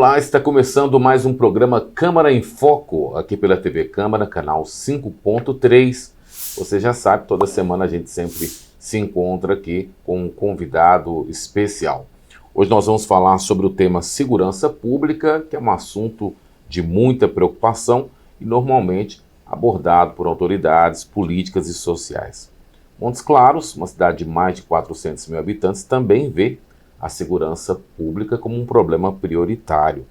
Olá, está começando mais um programa Câmara em Foco, aqui pela TV Câmara, canal 5.3. Você já sabe, toda semana a gente sempre se encontra aqui com um convidado especial. Hoje nós vamos falar sobre o tema segurança pública, que é um assunto de muita preocupação e normalmente abordado por autoridades políticas e sociais. Montes Claros, uma cidade de mais de 400 mil habitantes, também vê a segurança pública como um problema prioritário.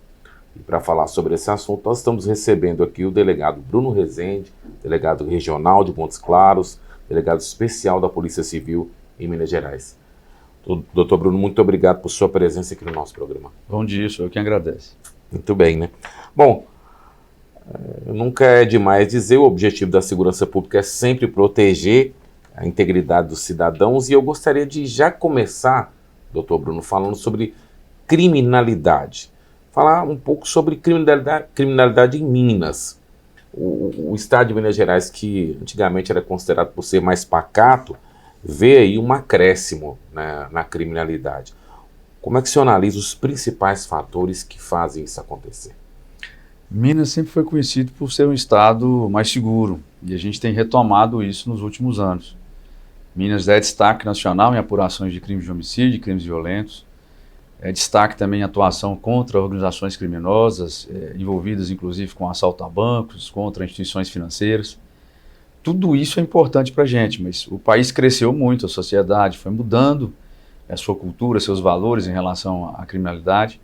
E para falar sobre esse assunto, nós estamos recebendo aqui o delegado Bruno Rezende, delegado regional de Montes Claros, delegado especial da Polícia Civil em Minas Gerais. Doutor Bruno, muito obrigado por sua presença aqui no nosso programa. Bom dia, sou eu quem agradece. Muito bem, né? Bom, nunca é demais dizer, o objetivo da segurança pública é sempre proteger a integridade dos cidadãos, e eu gostaria de já começar, doutor Bruno, falando sobre criminalidade. Falar um pouco sobre criminalidade em Minas. O estado de Minas Gerais, que antigamente era considerado por ser mais pacato, vê aí um acréscimo, né, na criminalidade. Como é que se analisa os principais fatores que fazem isso acontecer? Minas sempre foi conhecido por ser um estado mais seguro, e a gente tem retomado isso nos últimos anos. Minas é destaque nacional em apurações de crimes de homicídio, crimes violentos. É destaque também em atuação contra organizações criminosas, envolvidas inclusive com assalto a bancos, contra instituições financeiras. Tudo isso é importante para a gente, mas o país cresceu muito, a sociedade foi mudando a sua cultura, seus valores em relação à criminalidade.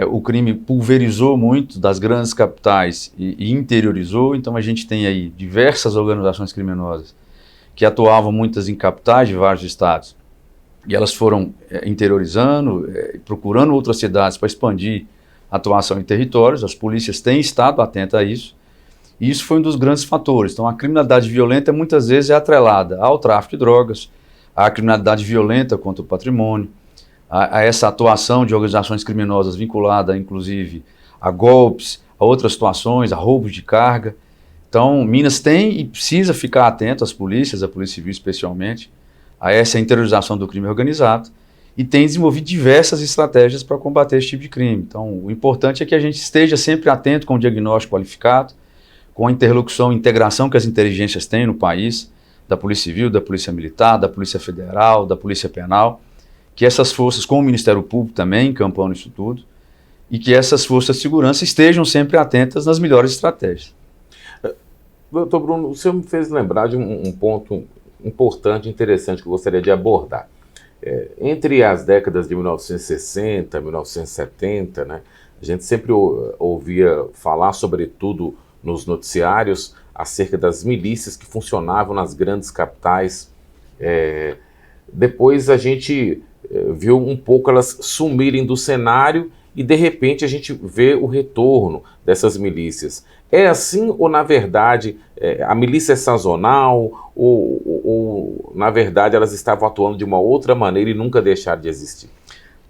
O crime pulverizou muito das grandes capitais e interiorizou, então a gente tem aí diversas organizações criminosas que atuavam muitas em capitais de vários estados, e elas foram interiorizando, procurando outras cidades para expandir a atuação em territórios. As polícias têm estado atentas a isso, e isso foi um dos grandes fatores. Então a criminalidade violenta muitas vezes é atrelada ao tráfico de drogas, à criminalidade violenta contra o patrimônio, a essa atuação de organizações criminosas vinculada inclusive a golpes, a outras situações, a roubos de carga. Então, Minas tem e precisa ficar atento, as polícias, a Polícia Civil especialmente, a essa interiorização do crime organizado, e tem desenvolvido diversas estratégias para combater esse tipo de crime. Então, o importante é que a gente esteja sempre atento com o diagnóstico qualificado, com a interlocução e integração que as inteligências têm no país, da Polícia Civil, da Polícia Militar, da Polícia Federal, da Polícia Penal, que essas forças, com o Ministério Público também, encampando isso tudo, e que essas forças de segurança estejam sempre atentas nas melhores estratégias. Doutor Bruno, o senhor me fez lembrar de um ponto importante e interessante que eu gostaria de abordar. Entre as décadas de 1960 e 1970, né, a gente sempre ouvia falar, sobretudo nos noticiários, acerca das milícias que funcionavam nas grandes capitais. Depois a gente viu um pouco elas sumirem do cenário e, de repente, a gente vê o retorno dessas milícias. É assim ou, na verdade, a milícia é sazonal ou, na verdade, elas estavam atuando de uma outra maneira e nunca deixaram de existir?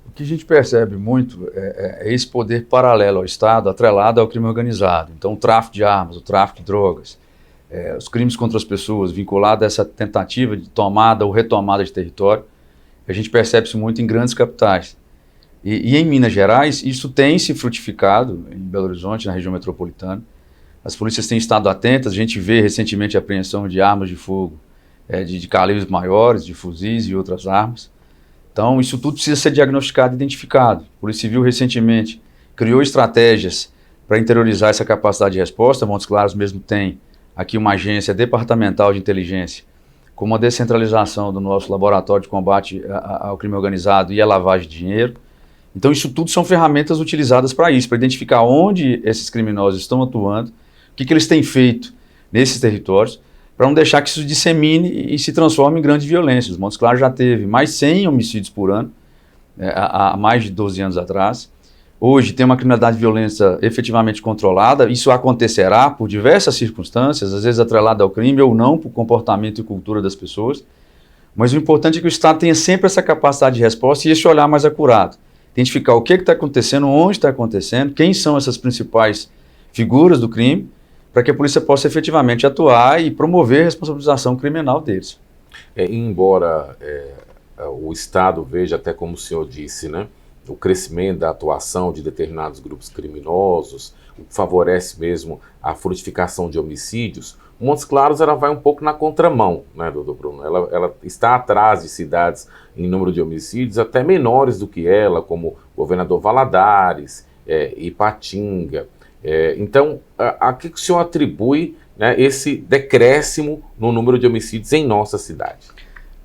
O que a gente percebe muito é esse poder paralelo ao Estado, atrelado ao crime organizado. Então, o tráfico de armas, o tráfico de drogas, os crimes contra as pessoas, vinculados a essa tentativa de tomada ou retomada de território, a gente percebe isso muito em grandes capitais. E em Minas Gerais, isso tem se frutificado em Belo Horizonte, na região metropolitana. As polícias têm estado atentas, a gente vê recentemente a apreensão de armas de fogo, de calibres maiores, de fuzis e outras armas. Então, isso tudo precisa ser diagnosticado e identificado. A Polícia Civil recentemente criou estratégias para interiorizar essa capacidade de resposta. Montes Claros mesmo tem aqui uma agência departamental de inteligência, com uma descentralização do nosso laboratório de combate ao crime organizado e à lavagem de dinheiro. Então, isso tudo são ferramentas utilizadas para isso, para identificar onde esses criminosos estão atuando, o que eles têm feito nesses territórios, para não deixar que isso dissemine e se transforme em grandes violências. Montes Claros já teve mais de 100 homicídios por ano, há mais de 12 anos atrás. Hoje tem uma criminalidade de violência efetivamente controlada. Isso acontecerá por diversas circunstâncias, às vezes atrelada ao crime ou não, por comportamento e cultura das pessoas. Mas o importante é que o Estado tenha sempre essa capacidade de resposta e esse olhar mais acurado. Identificar o que está acontecendo, onde está acontecendo, quem são essas principais figuras do crime, para que a polícia possa efetivamente atuar e promover a responsabilização criminal deles. Embora o Estado veja, até como o senhor disse, né, o crescimento da atuação de determinados grupos criminosos, o que favorece mesmo a frutificação de homicídios, Montes Claros ela vai um pouco na contramão, né, doutor Bruno? Ela está atrás de cidades em número de homicídios até menores do que ela, como Governador Valadares, Ipatinga. Então, a que o senhor atribui, né, esse decréscimo no número de homicídios em nossa cidade?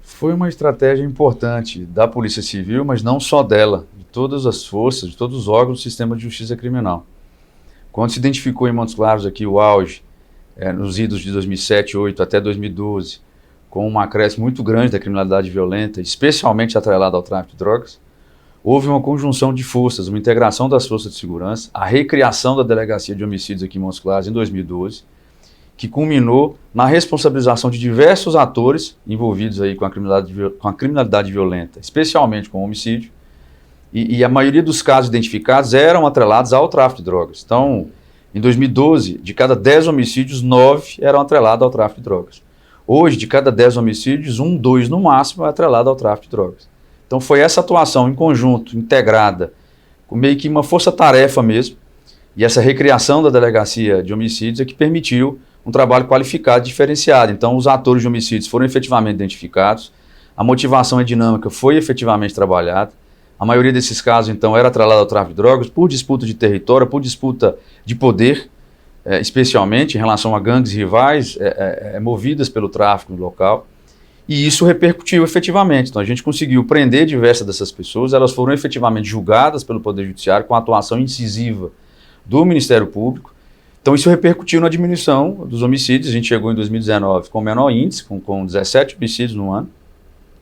Foi uma estratégia importante da Polícia Civil, mas não só dela, de todas as forças, de todos os órgãos do sistema de justiça criminal. Quando se identificou em Montes Claros aqui o auge, nos idos de 2007, 2008 até 2012, com um acréscimo muito grande da criminalidade violenta, especialmente atrelada ao tráfico de drogas, houve uma conjunção de forças, uma integração das forças de segurança, a recriação da Delegacia de Homicídios aqui em Montes Claros em 2012, que culminou na responsabilização de diversos atores envolvidos aí com a criminalidade violenta, especialmente com o homicídio, e a maioria dos casos identificados eram atrelados ao tráfico de drogas. Então, em 2012, de cada 10 homicídios, 9 eram atrelados ao tráfico de drogas. Hoje, de cada 10 homicídios, 1, 2 no máximo é atrelado ao tráfico de drogas. Então foi essa atuação em conjunto, integrada, com meio que uma força-tarefa mesmo, e essa recriação da Delegacia de Homicídios é que permitiu um trabalho qualificado e diferenciado. Então os atores de homicídios foram efetivamente identificados, a motivação e dinâmica foi efetivamente trabalhada. A maioria desses casos, então, era atrelada ao tráfico de drogas por disputa de território, por disputa de poder, especialmente em relação a gangues rivais movidas pelo tráfico no local. E isso repercutiu efetivamente. Então, a gente conseguiu prender diversas dessas pessoas, elas foram efetivamente julgadas pelo Poder Judiciário com a atuação incisiva do Ministério Público. Então, isso repercutiu na diminuição dos homicídios. A gente chegou em 2019 com o menor índice, com 17 homicídios no ano.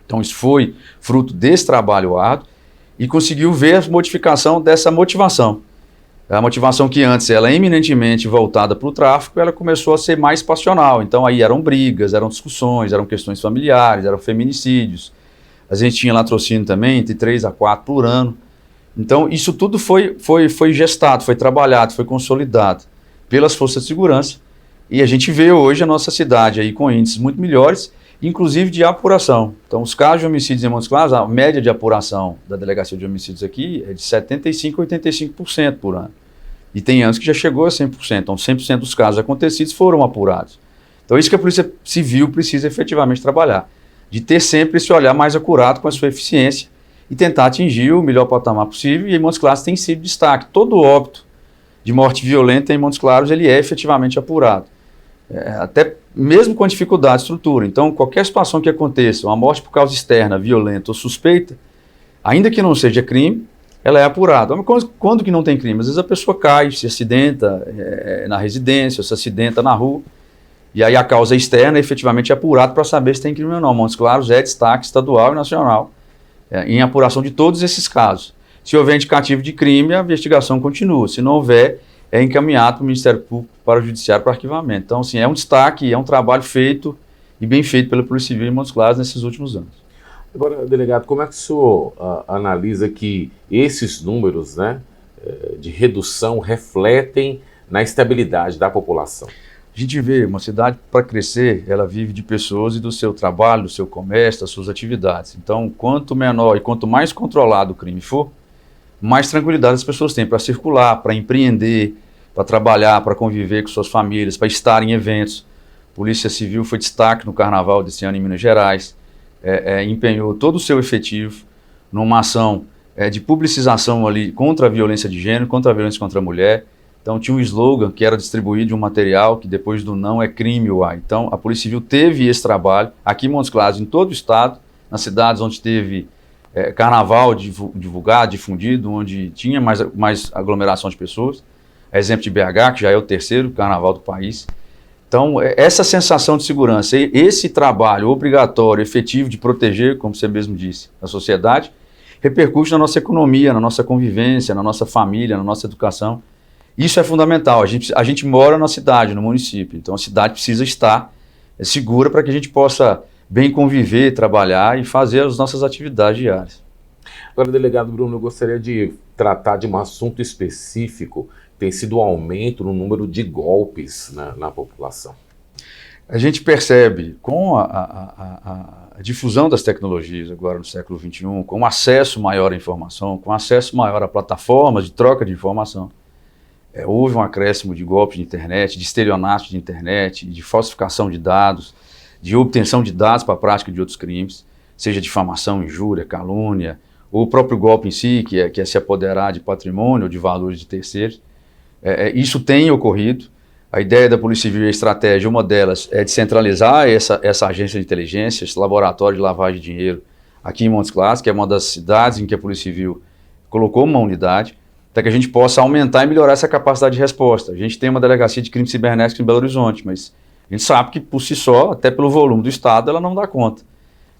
Então, isso foi fruto desse trabalho árduo. E conseguiu ver a modificação dessa motivação. A motivação que antes era eminentemente voltada para o tráfico, ela começou a ser mais passional. Então aí eram brigas, eram discussões, eram questões familiares, eram feminicídios. A gente tinha latrocínio também, entre 3 a 4 por ano. Então isso tudo foi gestado, foi trabalhado, foi consolidado pelas forças de segurança. E a gente vê hoje a nossa cidade aí com índices muito melhores, inclusive de apuração. Então, os casos de homicídios em Montes Claros, a média de apuração da Delegacia de Homicídios aqui é de 75% a 85% por ano. E tem anos que já chegou a 100%. Então, 100% dos casos acontecidos foram apurados. Então, é isso que a Polícia Civil precisa efetivamente trabalhar. De ter sempre esse olhar mais acurado com a sua eficiência e tentar atingir o melhor patamar possível. E em Montes Claros tem sido destaque. Todo óbito de morte violenta em Montes Claros, ele é efetivamente apurado. Até mesmo com dificuldade de estrutura. Então, qualquer situação que aconteça, uma morte por causa externa, violenta ou suspeita, ainda que não seja crime, ela é apurada. Mas quando que não tem crime? Às vezes a pessoa cai, se acidenta na residência, se acidenta na rua, e aí a causa externa é efetivamente apurada para saber se tem crime ou não. Montes Claros é destaque estadual e nacional em apuração de todos esses casos. Se houver indicativo de crime, a investigação continua. Se não houver, é encaminhado para o Ministério Público, para o Judiciário, para arquivamento. Então, assim, é um destaque, é um trabalho feito e bem feito pela Polícia Civil em Montes Claros nesses últimos anos. Agora, delegado, como é que o senhor analisa que esses números, né, de redução refletem na estabilidade da população? A gente vê uma cidade, para crescer, ela vive de pessoas e do seu trabalho, do seu comércio, das suas atividades. Então, quanto menor e quanto mais controlado o crime for, mais tranquilidade as pessoas têm para circular, para empreender, para trabalhar, para conviver com suas famílias, para estar em eventos. A Polícia Civil foi destaque no Carnaval desse ano em Minas Gerais, empenhou todo o seu efetivo numa ação de publicização ali contra a violência de gênero, contra a violência contra a mulher. Então tinha um slogan que era distribuído um material que depois do não é crime o A. Então a Polícia Civil teve esse trabalho aqui em Montes Claros, em todo o estado, nas cidades onde teve carnaval divulgado, difundido, onde tinha mais aglomeração de pessoas. Exemplo de BH, que já é o terceiro carnaval do país. Então, essa sensação de segurança, esse trabalho obrigatório, efetivo de proteger, como você mesmo disse, a sociedade, repercute na nossa economia, na nossa convivência, na nossa família, na nossa educação. Isso é fundamental. A gente mora na cidade, no município, então a cidade precisa estar segura para que a gente possa bem conviver, trabalhar e fazer as nossas atividades diárias. Agora, delegado Bruno, eu gostaria de tratar de um assunto específico, tem sido o aumento no número de golpes na população. A gente percebe com a difusão das tecnologias agora no século XXI, com acesso maior à informação, com acesso maior a plataformas de troca de informação, houve um acréscimo de golpes de internet, de estelionato de internet, de falsificação de dados, de obtenção de dados para a prática de outros crimes, seja difamação, injúria, calúnia, ou o próprio golpe em si, que é se apoderar de patrimônio ou de valores de terceiros. Isso tem ocorrido. A ideia da Polícia Civil e a estratégia, uma delas, é descentralizar essa agência de inteligência, esse laboratório de lavagem de dinheiro aqui em Montes Claros, que é uma das cidades em que a Polícia Civil colocou uma unidade, para que a gente possa aumentar e melhorar essa capacidade de resposta. A gente tem uma delegacia de crimes cibernéticos em Belo Horizonte, mas a gente sabe que por si só, até pelo volume do Estado, ela não dá conta.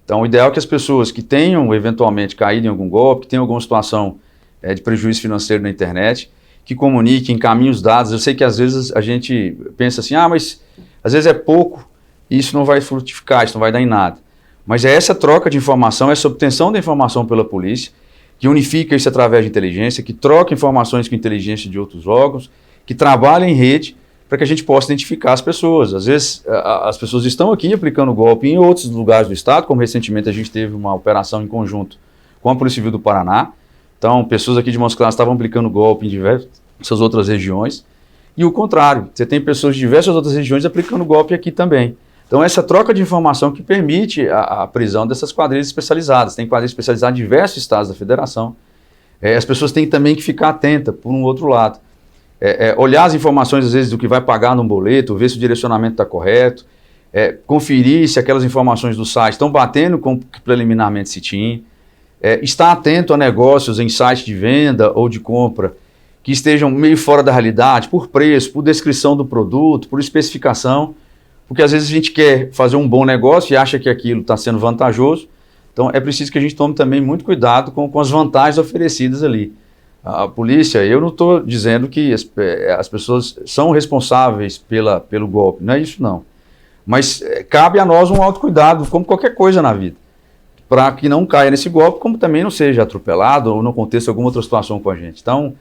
Então, o ideal é que as pessoas que tenham eventualmente caído em algum golpe, que tenham alguma situação de prejuízo financeiro na internet, que comuniquem, encaminhem os dados. Eu sei que às vezes a gente pensa assim, mas às vezes é pouco e isso não vai frutificar, isso não vai dar em nada. Mas é essa troca de informação, essa obtenção da informação pela polícia, que unifica isso através de inteligência, que troca informações com inteligência de outros órgãos, que trabalha em rede para que a gente possa identificar as pessoas. Às vezes as pessoas estão aqui aplicando golpe em outros lugares do estado, como recentemente a gente teve uma operação em conjunto com a Polícia Civil do Paraná. Então, pessoas aqui de Montes Claros estavam aplicando golpe em diversas outras regiões. E o contrário, você tem pessoas de diversas outras regiões aplicando golpe aqui também. Então, essa troca de informação que permite a prisão dessas quadrilhas especializadas. Tem quadrilhas especializadas em diversos estados da federação. As pessoas têm também que ficar atentas, por um outro lado. Olhar as informações, às vezes, do que vai pagar num boleto, ver se o direcionamento está correto, conferir se aquelas informações do site estão batendo com o que preliminarmente se tinha. Estar atento a negócios em site de venda ou de compra que estejam meio fora da realidade, por preço, por descrição do produto, por especificação, porque às vezes a gente quer fazer um bom negócio e acha que aquilo está sendo vantajoso, então é preciso que a gente tome também muito cuidado com as vantagens oferecidas ali. A polícia, eu não estou dizendo que as pessoas são responsáveis pelo golpe, não é isso não, mas cabe a nós um autocuidado, como qualquer coisa na vida, para que não caia nesse golpe, como também não seja atropelado ou não aconteça alguma outra situação com a gente. Então,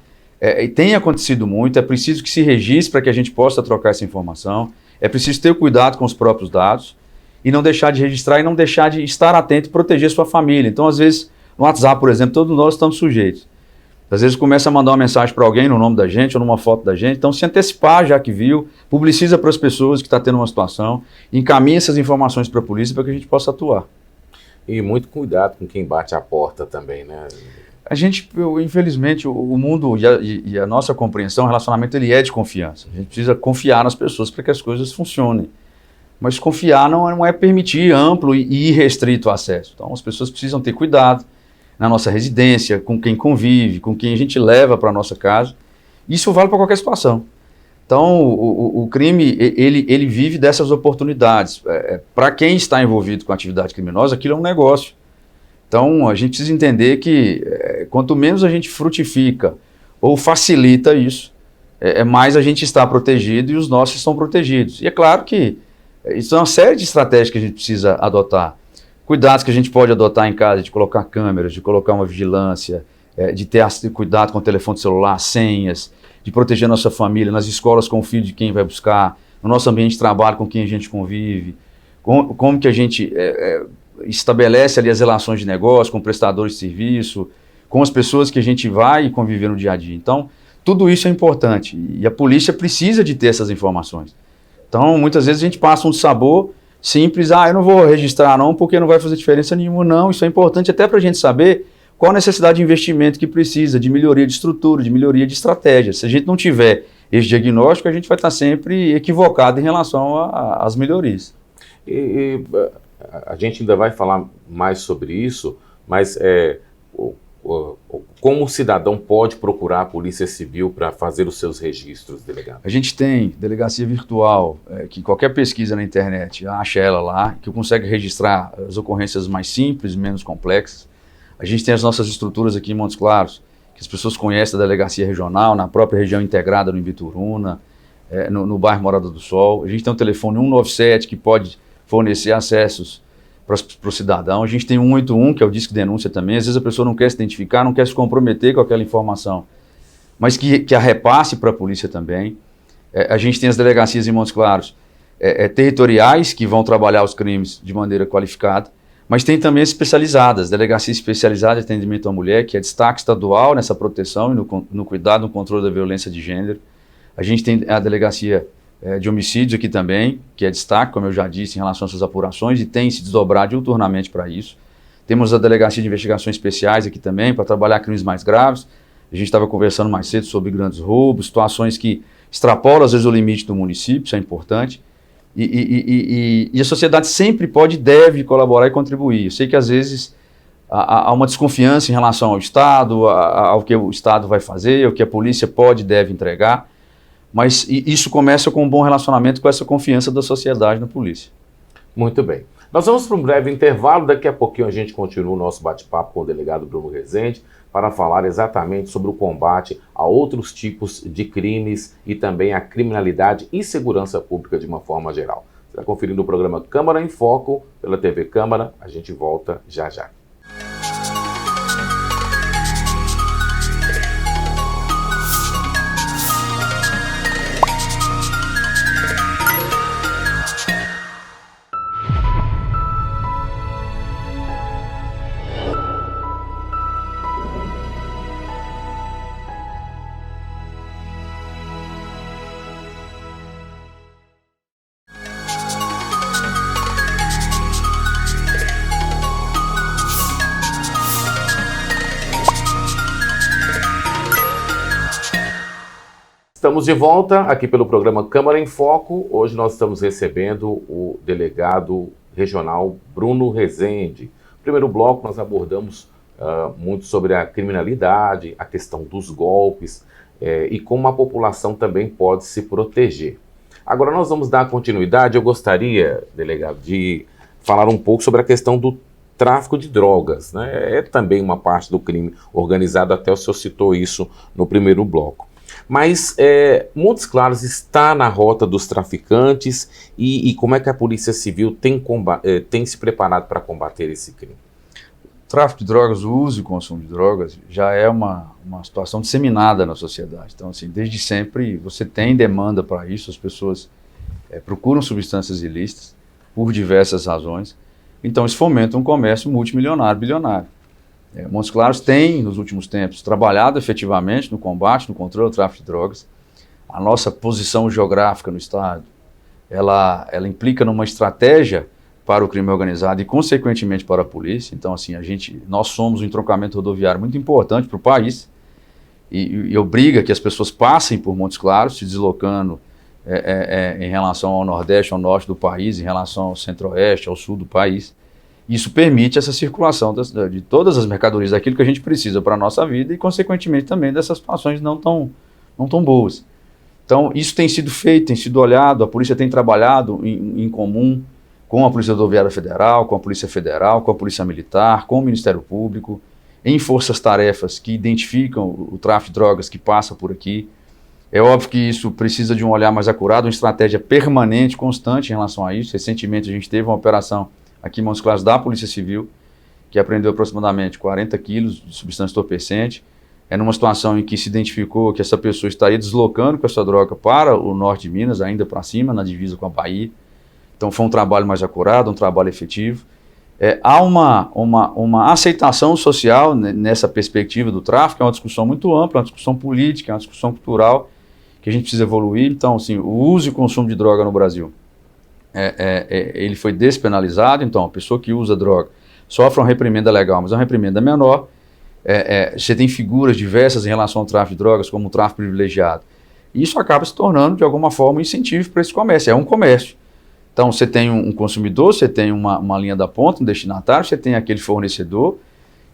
tem acontecido muito, é preciso que se registre para que a gente possa trocar essa informação, é preciso ter cuidado com os próprios dados e não deixar de registrar e não deixar de estar atento e proteger sua família. Então, às vezes, no WhatsApp, por exemplo, todos nós estamos sujeitos. Às vezes começa a mandar uma mensagem para alguém no nome da gente ou numa foto da gente, então se antecipar já que viu, publiciza para as pessoas que está tendo uma situação, encaminha essas informações para a polícia para que a gente possa atuar. E muito cuidado com quem bate a porta também, né? A gente, infelizmente, o mundo e a nossa compreensão, o relacionamento, ele é de confiança. A gente precisa confiar nas pessoas para que as coisas funcionem. Mas confiar não é permitir amplo e irrestrito acesso. Então as pessoas precisam ter cuidado na nossa residência, com quem convive, com quem a gente leva para a nossa casa. Isso vale para qualquer situação. Então o crime, ele vive dessas oportunidades. Para quem está envolvido com atividade criminosa, aquilo é um negócio. Então, a gente precisa entender que quanto menos a gente frutifica ou facilita isso, mais a gente está protegido e os nossos estão protegidos. E é claro que isso é uma série de estratégias que a gente precisa adotar. Cuidados que a gente pode adotar em casa, de colocar câmeras, de colocar uma vigilância, de ter cuidado com o telefone celular, senhas, de proteger a nossa família, nas escolas com o filho de quem vai buscar, no nosso ambiente de trabalho com quem a gente convive, como que a gente estabelece ali as relações de negócio com prestadores de serviço, com as pessoas que a gente vai conviver no dia a dia. Então, tudo isso é importante e a polícia precisa de ter essas informações. Então, muitas vezes a gente passa um sabor simples, eu não vou registrar não porque não vai fazer diferença nenhuma. Não, isso é importante até para a gente saber qual a necessidade de investimento que precisa, de melhoria de estrutura, de melhoria de estratégia. Se a gente não tiver esse diagnóstico, a gente vai estar sempre equivocado em relação às melhorias. A gente ainda vai falar mais sobre isso, mas como o cidadão pode procurar a Polícia Civil para fazer os seus registros, delegado? A gente tem delegacia virtual, que qualquer pesquisa na internet acha ela lá, que consegue registrar as ocorrências mais simples, menos complexas. A gente tem as nossas estruturas aqui em Montes Claros, que as pessoas conhecem da delegacia regional, na própria região integrada no Ibituruna, no bairro Morada do Sol. A gente tem um telefone 197 que pode fornecer acessos para o cidadão. A gente tem 181, que é o Disque Denúncia também. Às vezes a pessoa não quer se identificar, não quer se comprometer com aquela informação, mas que a repasse para a polícia também. A gente tem as delegacias em Montes Claros, territoriais que vão trabalhar os crimes de maneira qualificada, mas tem também as especializadas, delegacia especializada de atendimento à mulher, que é destaque estadual nessa proteção e no cuidado, no controle da violência de gênero. A gente tem a delegacia de homicídios aqui também, que é destaque, como eu já disse, em relação às suas apurações, e tem se desdobrado diuturnamente para isso. Temos a delegacia de investigações especiais aqui também, para trabalhar crimes mais graves. A gente estava conversando mais cedo sobre grandes roubos, situações que extrapolam às vezes o limite do município, isso é importante. E a sociedade sempre pode e deve colaborar e contribuir. Eu sei que às vezes há uma desconfiança em relação ao Estado, ao que o Estado vai fazer, ao que a polícia pode e deve entregar, mas isso começa com um bom relacionamento, com essa confiança da sociedade na polícia. Muito bem. Nós vamos para um breve intervalo, daqui a pouquinho a gente continua o nosso bate-papo com o delegado Bruno Rezende para falar exatamente sobre o combate a outros tipos de crimes e também a criminalidade e segurança pública de uma forma geral. Você está conferindo o programa Câmara em Foco pela TV Câmara, a gente volta já já. Estamos de volta aqui pelo programa Câmara em Foco. Hoje nós estamos recebendo o delegado regional Bruno Rezende. No primeiro bloco nós abordamos muito sobre a criminalidade, a questão dos golpes e como a população também pode se proteger. Agora nós vamos dar continuidade. Eu gostaria, delegado, de falar um pouco sobre a questão do tráfico de drogas, né? É também uma parte do crime organizado, até o senhor citou isso no primeiro bloco. Mas Montes Claros está na rota dos traficantes e como é que a Polícia Civil tem se preparado para combater esse crime? O tráfico de drogas, o uso e o consumo de drogas já é uma situação disseminada na sociedade. Então, assim, desde sempre você tem demanda para isso, as pessoas procuram substâncias ilícitas por diversas razões. Então, isso fomenta um comércio multimilionário, bilionário. Montes Claros tem, nos últimos tempos, trabalhado efetivamente no combate, no controle do tráfico de drogas. A nossa posição geográfica no Estado, ela implica numa estratégia para o crime organizado e, consequentemente, para a polícia. Então, assim, nós somos um entroncamento rodoviário muito importante para o país e obriga que as pessoas passem por Montes Claros, se deslocando em relação ao Nordeste, ao Norte do país, em relação ao Centro-Oeste, ao Sul do país. Isso permite essa circulação de todas as mercadorias, daquilo que a gente precisa para a nossa vida e, consequentemente, também dessas situações não tão boas. Então, isso tem sido feito, tem sido olhado, a polícia tem trabalhado em comum com a Polícia Rodoviária Federal, com a Polícia Federal, com a Polícia Militar, com o Ministério Público, em forças-tarefas que identificam o tráfico de drogas que passa por aqui. É óbvio que isso precisa de um olhar mais acurado, uma estratégia permanente, constante em relação a isso. Recentemente, a gente teve uma operação aqui em Montes Claros da Polícia Civil, que apreendeu aproximadamente 40 quilos de substância entorpecente. Numa situação em que se identificou que essa pessoa estaria deslocando com essa droga para o norte de Minas, ainda para cima, na divisa com a Bahia. Então foi um trabalho mais acurado, um trabalho efetivo. Há uma aceitação social nessa perspectiva do tráfico, é uma discussão muito ampla, uma discussão política, é uma discussão cultural, que a gente precisa evoluir. Então, assim, o uso e consumo de droga no Brasil, ele foi despenalizado. Então a pessoa que usa droga sofre uma reprimenda legal, mas é uma reprimenda menor. Você tem figuras diversas em relação ao tráfico de drogas, como o tráfico privilegiado. Isso acaba se tornando, de alguma forma, um incentivo para esse comércio. É um comércio. Então você tem um consumidor, você tem uma linha da ponta, um destinatário, você tem aquele fornecedor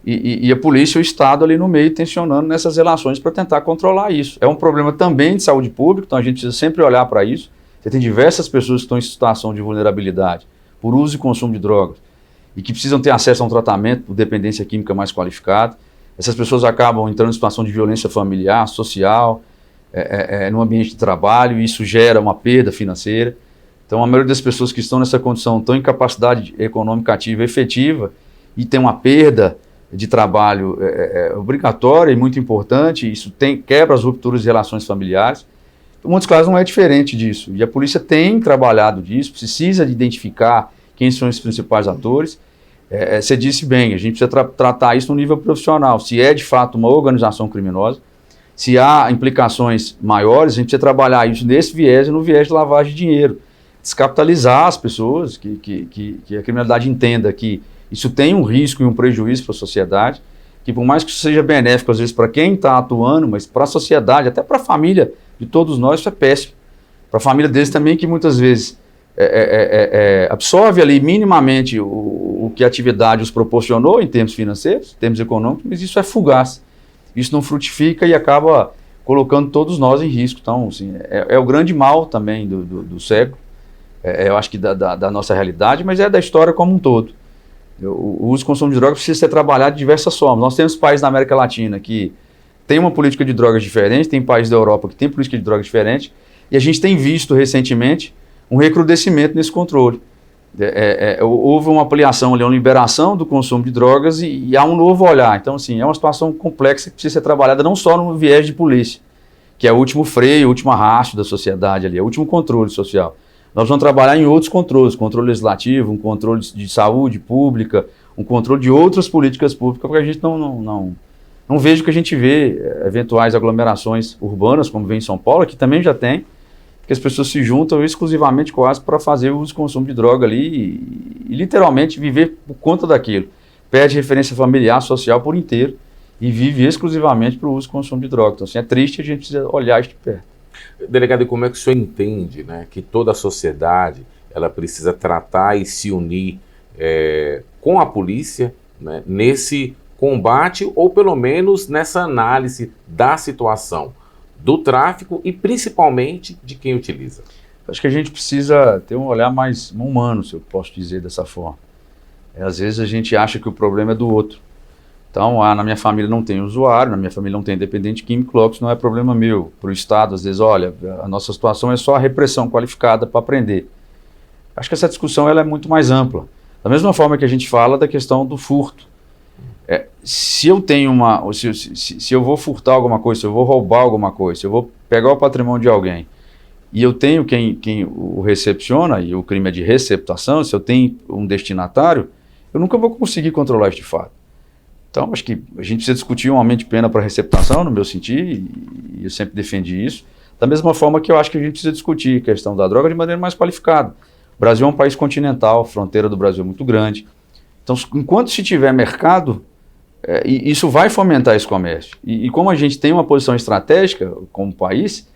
e a polícia e o Estado ali no meio tensionando nessas relações para tentar controlar isso. É um problema também de saúde pública, então a gente precisa sempre olhar para isso. Você tem diversas pessoas que estão em situação de vulnerabilidade por uso e consumo de drogas e que precisam ter acesso a um tratamento por dependência química mais qualificado. Essas pessoas acabam entrando em situação de violência familiar, social, no ambiente de trabalho, e isso gera uma perda financeira. Então, a maioria das pessoas que estão nessa condição estão em capacidade econômica ativa efetiva e tem uma perda de trabalho obrigatória e muito importante. Isso quebra as rupturas de relações familiares. Montes Claros não é diferente disso. E a polícia tem trabalhado disso, precisa de identificar quem são os principais atores. Você disse bem, a gente precisa tratar isso no nível profissional. Se é de fato uma organização criminosa, se há implicações maiores, a gente precisa trabalhar isso nesse viés e no viés de lavagem de dinheiro. Descapitalizar as pessoas, que a criminalidade entenda que isso tem um risco e um prejuízo para a sociedade, que por mais que isso seja benéfico às vezes para quem está atuando, mas para a sociedade, até para a família de todos nós, isso é péssimo. Para a família deles também, que muitas vezes absorve ali minimamente o que a atividade os proporcionou em termos financeiros, em termos econômicos, mas isso é fugaz. Isso não frutifica e acaba colocando todos nós em risco. Então, assim, é o grande mal também do século, eu acho que da nossa realidade, mas é da história como um todo. O uso e consumo de drogas precisa ser trabalhado de diversas formas. Nós temos países na América Latina que tem uma política de drogas diferente, tem países da Europa que tem política de drogas diferente, e a gente tem visto recentemente um recrudescimento nesse controle. Houve uma ampliação ali, uma liberação do consumo de drogas e há um novo olhar. Então, assim, é uma situação complexa que precisa ser trabalhada não só no viés de polícia, que é o último freio, o último arrasto da sociedade ali, é o último controle social. Nós vamos trabalhar em outros controles, controle legislativo, um controle de saúde pública, um controle de outras políticas públicas, porque a gente não veja o que a gente vê, eventuais aglomerações urbanas, como vem em São Paulo, que também já tem, que as pessoas se juntam exclusivamente quase para fazer o uso e consumo de droga ali e literalmente viver por conta daquilo. Perde referência familiar, social por inteiro e vive exclusivamente para o uso e consumo de droga. Então, assim, é triste, a gente precisa olhar isso de perto. Delegado, e como é que o senhor entende, né, que toda a sociedade ela precisa tratar e se unir com a polícia, né, nesse combate ou pelo menos nessa análise da situação do tráfico e principalmente de quem utiliza? Acho que a gente precisa ter um olhar mais humano, se eu posso dizer dessa forma. Às vezes a gente acha que o problema é do outro. Então, na minha família não tem usuário, na minha família não tem dependente químico, logo isso não é problema meu. Para o Estado, às vezes, olha, a nossa situação é só a repressão qualificada para prender. Acho que essa discussão ela é muito mais ampla. Da mesma forma que a gente fala da questão do furto. Se eu tenho se eu vou furtar alguma coisa, se eu vou roubar alguma coisa, se eu vou pegar o patrimônio de alguém e eu tenho quem o recepciona, e o crime é de receptação, se eu tenho um destinatário, eu nunca vou conseguir controlar isso de fato. Então, acho que a gente precisa discutir um aumento de pena para receptação, no meu sentido, e eu sempre defendi isso. Da mesma forma que eu acho que a gente precisa discutir a questão da droga de maneira mais qualificada. O Brasil é um país continental, a fronteira do Brasil é muito grande. Então, enquanto se tiver mercado, isso vai fomentar esse comércio. E como a gente tem uma posição estratégica como país,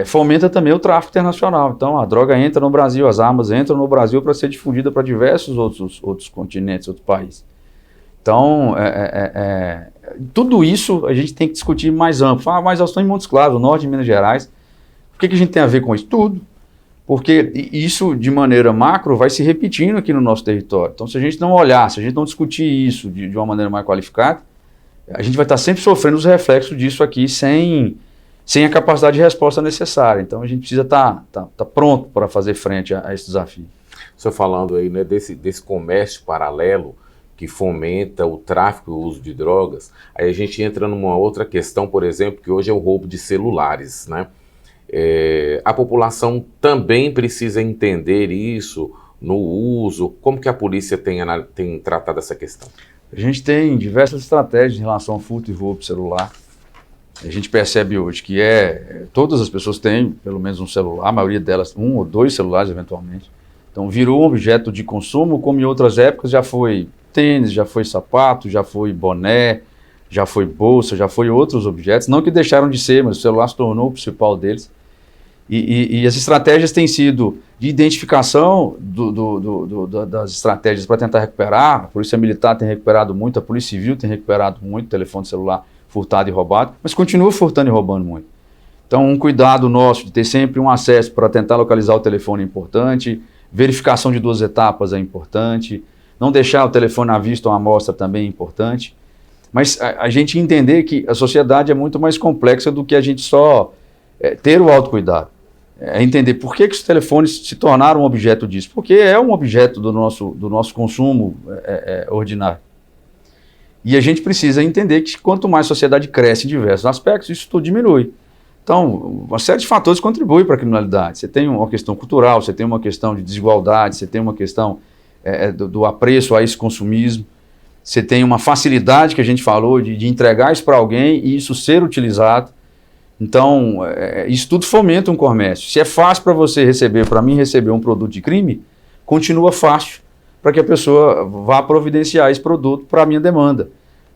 fomenta também o tráfico internacional. Então, a droga entra no Brasil, as armas entram no Brasil para ser difundida para diversos outros continentes, outros países. Então, tudo isso a gente tem que discutir mais amplo. Mas nós estamos em Montes Claros, no norte de Minas Gerais. O que a gente tem a ver com isso? Tudo. Porque isso, de maneira macro, vai se repetindo aqui no nosso território. Então, se a gente não olhar, se a gente não discutir isso de uma maneira mais qualificada, a gente vai estar sempre sofrendo os reflexos disso aqui sem a capacidade de resposta necessária. Então, a gente precisa estar pronto para fazer frente a esse desafio. O senhor falando aí, né, desse comércio paralelo que fomenta o tráfico e o uso de drogas, aí a gente entra numa outra questão, por exemplo, que hoje é o roubo de celulares, né? A população também precisa entender isso no uso. Como que a polícia tem tratado essa questão? A gente tem diversas estratégias em relação ao furto e roubo de celular. A gente percebe hoje que todas as pessoas têm pelo menos um celular, a maioria delas 1 ou 2 celulares eventualmente. Então virou um objeto de consumo, como em outras épocas já foi tênis, já foi sapato, já foi boné, já foi bolsa, já foi outros objetos, não que deixaram de ser, mas o celular se tornou o principal deles. E as estratégias têm sido de identificação das estratégias para tentar recuperar. A Polícia Militar tem recuperado muito, a Polícia Civil tem recuperado muito telefone celular furtado e roubado, mas continua furtando e roubando muito. Então, um cuidado nosso de ter sempre um acesso para tentar localizar o telefone é importante, verificação de 2 etapas é importante, não deixar o telefone à vista ou à mostra também é importante, mas a gente entender que a sociedade é muito mais complexa do que a gente só ter o autocuidado. Entender por que os telefones se tornaram um objeto disso, porque é um objeto do nosso consumo ordinário. E a gente precisa entender que quanto mais a sociedade cresce em diversos aspectos, isso tudo diminui. Então, uma série de fatores contribuem para a criminalidade. Você tem uma questão cultural, você tem uma questão de desigualdade, você tem uma questão do apreço a esse consumismo, você tem uma facilidade que a gente falou de entregar isso para alguém e isso ser utilizado. Então, isso tudo fomenta um comércio. Se é fácil para você receber, para mim receber um produto de crime, continua fácil para que a pessoa vá providenciar esse produto para a minha demanda.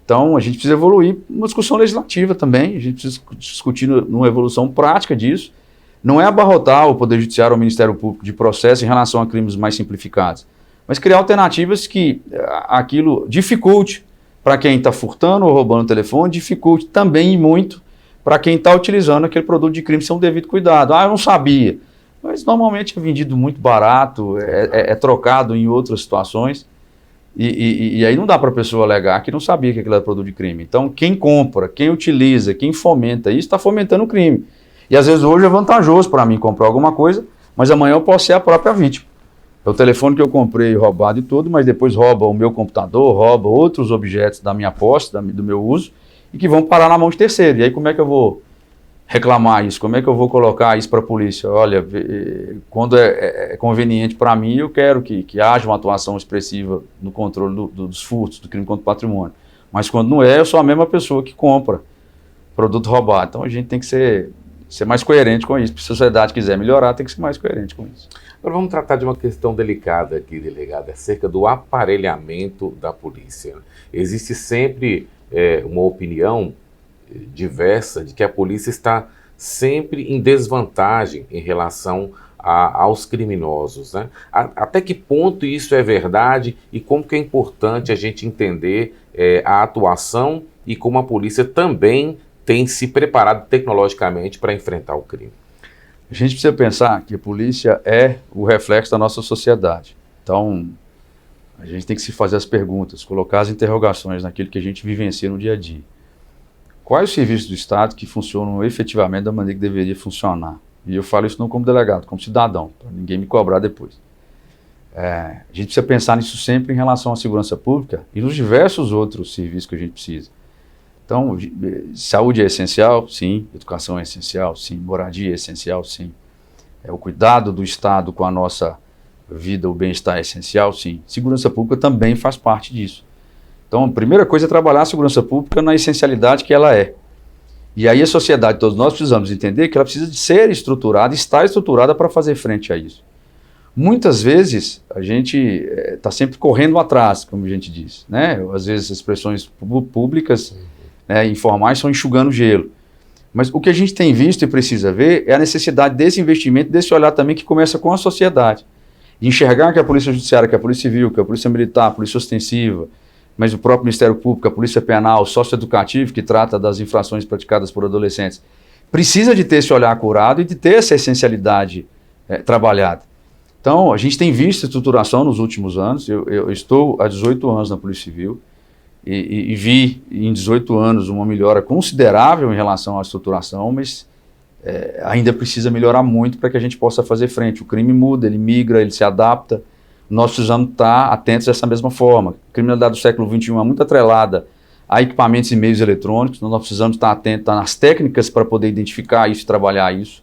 Então, a gente precisa evoluir numa discussão legislativa também, a gente precisa discutir numa evolução prática disso. Não é abarrotar o Poder Judiciário ou o Ministério Público de processo em relação a crimes mais simplificados, mas criar alternativas que aquilo dificulte para quem está furtando ou roubando o telefone, dificulte também e muito para quem está utilizando aquele produto de crime sem um devido cuidado. Ah, eu não sabia. Mas normalmente é vendido muito barato, é trocado em outras situações. E aí não dá para a pessoa alegar que não sabia que aquilo era produto de crime. Então, quem compra, quem utiliza, quem fomenta isso, está fomentando o crime. E às vezes hoje é vantajoso para mim comprar alguma coisa, mas amanhã eu posso ser a própria vítima. É o telefone que eu comprei roubado e tudo, mas depois rouba o meu computador, rouba outros objetos da minha posse, do meu uso, e que vão parar na mão de terceiro. E aí como é que eu vou reclamar isso? Como é que eu vou colocar isso para a polícia? Olha, quando é conveniente para mim, eu quero que haja uma atuação expressiva no controle dos furtos, do crime contra o patrimônio. Mas quando não é, eu sou a mesma pessoa que compra produto roubado. Então a gente tem que ser mais coerente com isso. Se a sociedade quiser melhorar, tem que ser mais coerente com isso. Agora vamos tratar de uma questão delicada aqui, delegado, acerca do aparelhamento da polícia. Existe sempre uma opinião diversa de que a polícia está sempre em desvantagem em relação aos criminosos, né? Até que ponto isso é verdade e como que é importante a gente entender a atuação e como a polícia também tem se preparado tecnologicamente para enfrentar o crime? A gente precisa pensar que a polícia é o reflexo da nossa sociedade. Então, a gente tem que se fazer as perguntas, colocar as interrogações naquilo que a gente vivencia no dia a dia. Quais os serviços do Estado que funcionam efetivamente da maneira que deveria funcionar? E eu falo isso não como delegado, como cidadão, para ninguém me cobrar depois. A gente precisa pensar nisso sempre em relação à segurança pública e nos diversos outros serviços que a gente precisa. Então, saúde é essencial, sim. Educação é essencial, sim. Moradia é essencial, sim. O cuidado do Estado com a nossa vida, o bem-estar é essencial, sim. Segurança pública também faz parte disso. Então, a primeira coisa é trabalhar a segurança pública na essencialidade que ela é. E aí a sociedade, todos nós precisamos entender que ela precisa de ser estruturada, estar estruturada para fazer frente a isso. Muitas vezes a gente está sempre correndo atrás, como a gente diz, né? Às vezes as expressões públicas, informais, são enxugando gelo. Mas o que a gente tem visto e precisa ver é a necessidade desse investimento, desse olhar também que começa com a sociedade. De enxergar que a Polícia Judiciária, que a Polícia Civil, que a Polícia Militar, a Polícia Ostensiva, mas o próprio Ministério Público, a Polícia Penal, o socioeducativo, que trata das infrações praticadas por adolescentes, precisa de ter esse olhar acurado e de ter essa essencialidade trabalhada. Então, a gente tem visto estruturação nos últimos anos. Eu estou há 18 anos na Polícia Civil e vi em 18 anos uma melhora considerável em relação à estruturação, mas ainda precisa melhorar muito para que a gente possa fazer frente. O crime muda, ele migra, ele se adapta. Nós precisamos estar atentos dessa mesma forma. A criminalidade do século XXI é muito atrelada a equipamentos e meios eletrônicos, nós precisamos estar atentos nas técnicas para poder identificar isso e trabalhar isso.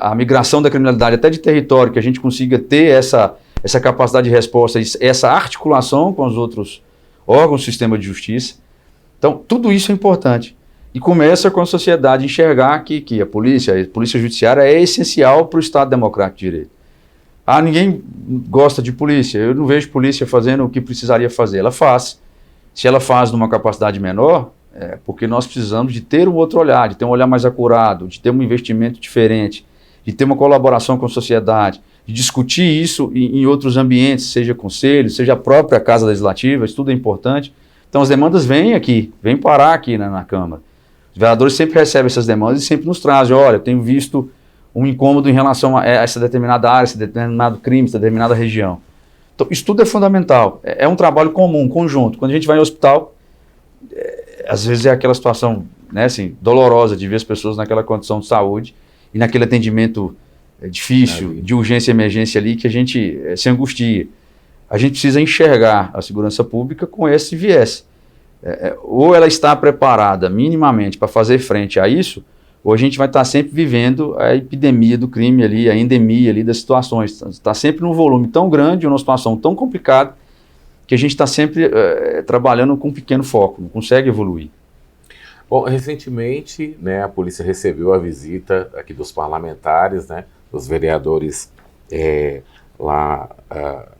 A migração da criminalidade até de território, que a gente consiga ter essa capacidade de resposta, essa articulação com os outros órgãos do sistema de justiça. Então, tudo isso é importante. E começa com a sociedade enxergar que a polícia judiciária é essencial para o Estado democrático de direito. Ninguém gosta de polícia, eu não vejo polícia fazendo o que precisaria fazer. Ela faz. Se ela faz numa capacidade menor, porque nós precisamos de ter um outro olhar, de ter um olhar mais acurado, de ter um investimento diferente, de ter uma colaboração com a sociedade, de discutir isso em outros ambientes, seja conselho, seja a própria Casa Legislativa, isso tudo é importante. Então as demandas vêm aqui, vêm parar aqui na Câmara. Os vereadores sempre recebem essas demandas e sempre nos trazem, olha, eu tenho visto um incômodo em relação a essa determinada área, esse determinado crime, essa determinada região. Então, isso tudo é fundamental. É um trabalho comum, conjunto. Quando a gente vai ao hospital, às vezes é aquela situação, né, assim, dolorosa de ver as pessoas naquela condição de saúde e naquele atendimento difícil, de urgência e emergência ali, que a gente se angustia. A gente precisa enxergar a segurança pública com esse viés. Ou ela está preparada minimamente para fazer frente a isso, ou a gente vai estar sempre vivendo a epidemia do crime ali, a endemia ali das situações. Está sempre num volume tão grande, numa situação tão complicada, que a gente está sempre trabalhando com um pequeno foco, não consegue evoluir. Bom, recentemente, né, a polícia recebeu a visita aqui dos parlamentares, né, dos vereadores lá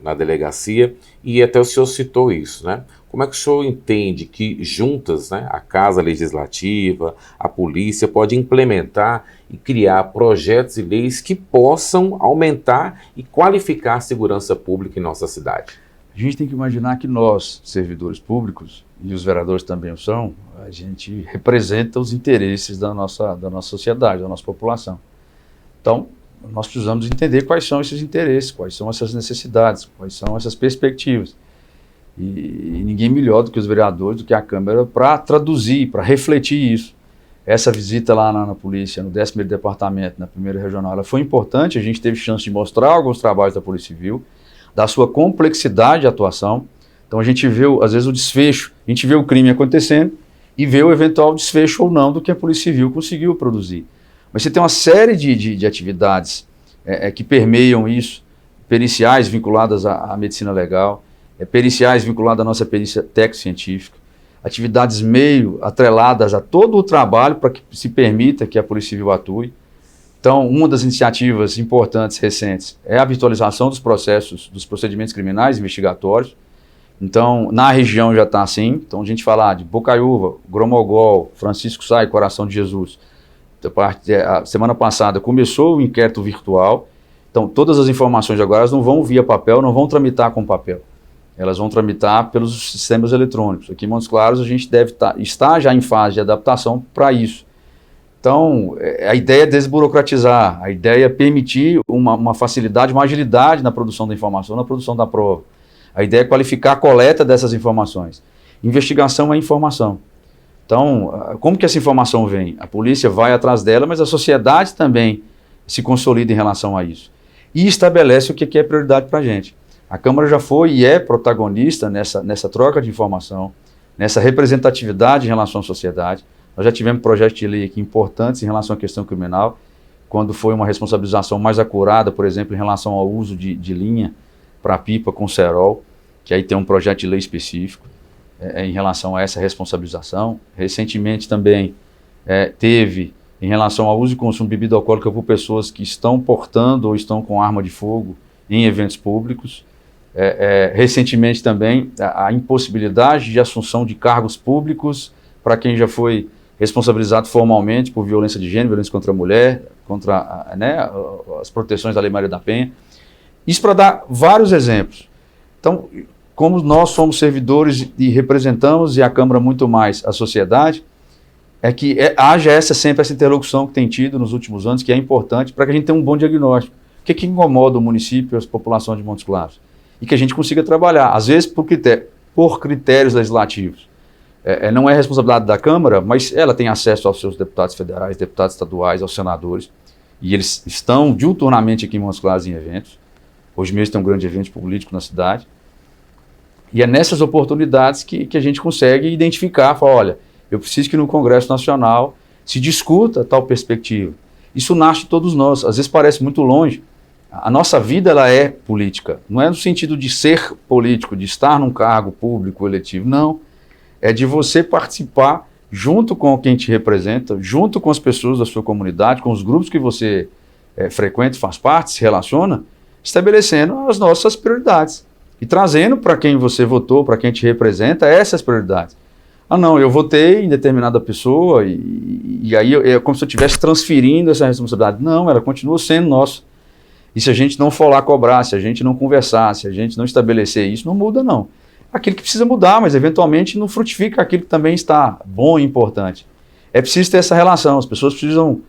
na delegacia, e até o senhor citou isso, né? Como é que o senhor entende que juntas, né, a Casa Legislativa, a polícia, pode implementar e criar projetos e leis que possam aumentar e qualificar a segurança pública em nossa cidade? A gente tem que imaginar que nós, servidores públicos, e os vereadores também o são, a gente representa os interesses da nossa sociedade, da nossa população. Então, nós precisamos entender quais são esses interesses, quais são essas necessidades, quais são essas perspectivas. E ninguém melhor do que os vereadores, do que a Câmara, para traduzir, para refletir isso. Essa visita lá na polícia, no 11º Departamento, na 1ª Regional, ela foi importante, a gente teve chance de mostrar alguns trabalhos da Polícia Civil, da sua complexidade de atuação. Então a gente vê, às vezes, o desfecho, a gente vê o crime acontecendo e vê o eventual desfecho ou não do que a Polícia Civil conseguiu produzir. Mas você tem uma série de atividades que permeiam isso, periciais vinculadas à medicina legal, periciais vinculadas à nossa perícia técnico-científica, atividades meio atreladas a todo o trabalho para que se permita que a Polícia Civil atue. Então, uma das iniciativas importantes recentes é a virtualização dos procedimentos criminais investigatórios. Então, na região já está assim. Então, a gente falar de Bocaiúva, Gromogol, Francisco Sá e Coração de Jesus. A semana passada começou o inquérito virtual. Então, todas as informações agora elas não vão via papel, não vão tramitar com papel. Elas vão tramitar pelos sistemas eletrônicos. Aqui em Montes Claros a gente deve estar já em fase de adaptação para isso. Então, a ideia é desburocratizar, a ideia é permitir uma facilidade, uma agilidade na produção da informação, na produção da prova. A ideia é qualificar a coleta dessas informações. Investigação é informação. Então, como que essa informação vem? A polícia vai atrás dela, mas a sociedade também se consolida em relação a isso. E estabelece o que é prioridade para a gente. A Câmara já foi e é protagonista nessa troca de informação, nessa representatividade em relação à sociedade. Nós já tivemos projetos de lei aqui importantes em relação à questão criminal, quando foi uma responsabilização mais acurada, por exemplo, em relação ao uso de linha para pipa com cerol, que aí tem um projeto de lei específico em relação a essa responsabilização. Recentemente também teve em relação ao uso e consumo de bebida alcoólica por pessoas que estão portando ou estão com arma de fogo em eventos públicos. Recentemente também a impossibilidade de assunção de cargos públicos para quem já foi responsabilizado formalmente por violência de gênero, violência contra a mulher, contra as proteções da Lei Maria da Penha. Isso para dar vários exemplos. Então, como nós somos servidores e representamos, e a Câmara muito mais a sociedade, é que haja sempre essa interlocução que tem tido nos últimos anos, que é importante para que a gente tenha um bom diagnóstico. O que incomoda o município e a população de Montes Claros? E que a gente consiga trabalhar, às vezes por critérios legislativos. Não é responsabilidade da Câmara, mas ela tem acesso aos seus deputados federais, deputados estaduais, aos senadores, e eles estão diuturnamente aqui em Montes Claros em eventos. Hoje mesmo tem um grande evento político na cidade. E é nessas oportunidades que a gente consegue identificar, falar, olha, eu preciso que no Congresso Nacional se discuta tal perspectiva. Isso nasce de todos nós, às vezes parece muito longe. A nossa vida ela é política, não é no sentido de ser político, de estar num cargo público eletivo, não. É de você participar junto com quem te representa, junto com as pessoas da sua comunidade, com os grupos que você frequenta, faz parte, se relaciona, estabelecendo as nossas prioridades e trazendo para quem você votou, para quem te representa, essas prioridades. Ah não, eu votei em determinada pessoa e aí é como se eu estivesse transferindo essa responsabilidade. Não, ela continua sendo nossa. E se a gente não for lá cobrar, se a gente não conversar, se a gente não estabelecer isso, não muda não. Aquilo que precisa mudar, mas eventualmente não frutifica aquilo que também está bom e importante. É preciso ter essa relação, as pessoas precisam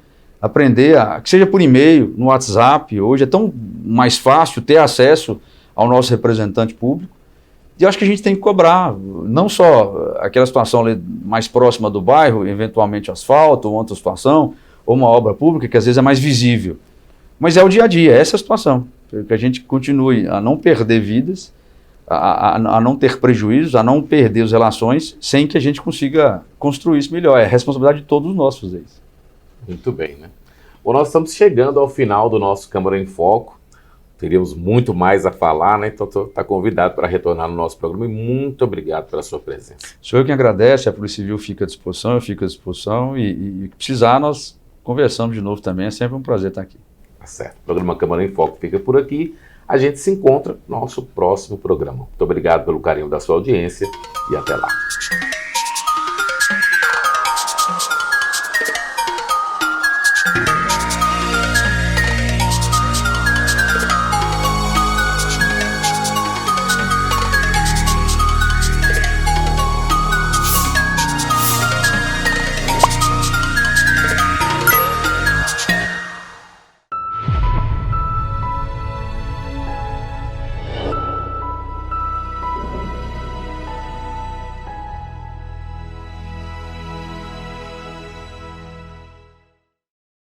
aprender, que seja por e-mail, no WhatsApp, hoje é tão mais fácil ter acesso ao nosso representante público. E eu acho que a gente tem que cobrar, não só aquela situação ali mais próxima do bairro, eventualmente asfalto, ou outra situação, ou uma obra pública que às vezes é mais visível. Mas é o dia a dia, é essa a situação. Que a gente continue a não perder vidas, a não ter prejuízos, a não perder as relações, sem que a gente consiga construir isso melhor. É responsabilidade de todos nós fazer isso. Muito bem, né? Bom, nós estamos chegando ao final do nosso Câmara em Foco. Teríamos muito mais a falar, né? Então está convidado para retornar no nosso programa e muito obrigado pela sua presença. Sou eu quem agradece, a Polícia Civil fica à disposição, eu fico à disposição e precisar nós conversamos de novo também, é sempre um prazer estar aqui. Tá certo. O programa Câmara em Foco fica por aqui. A gente se encontra no nosso próximo programa. Muito obrigado pelo carinho da sua audiência e até lá.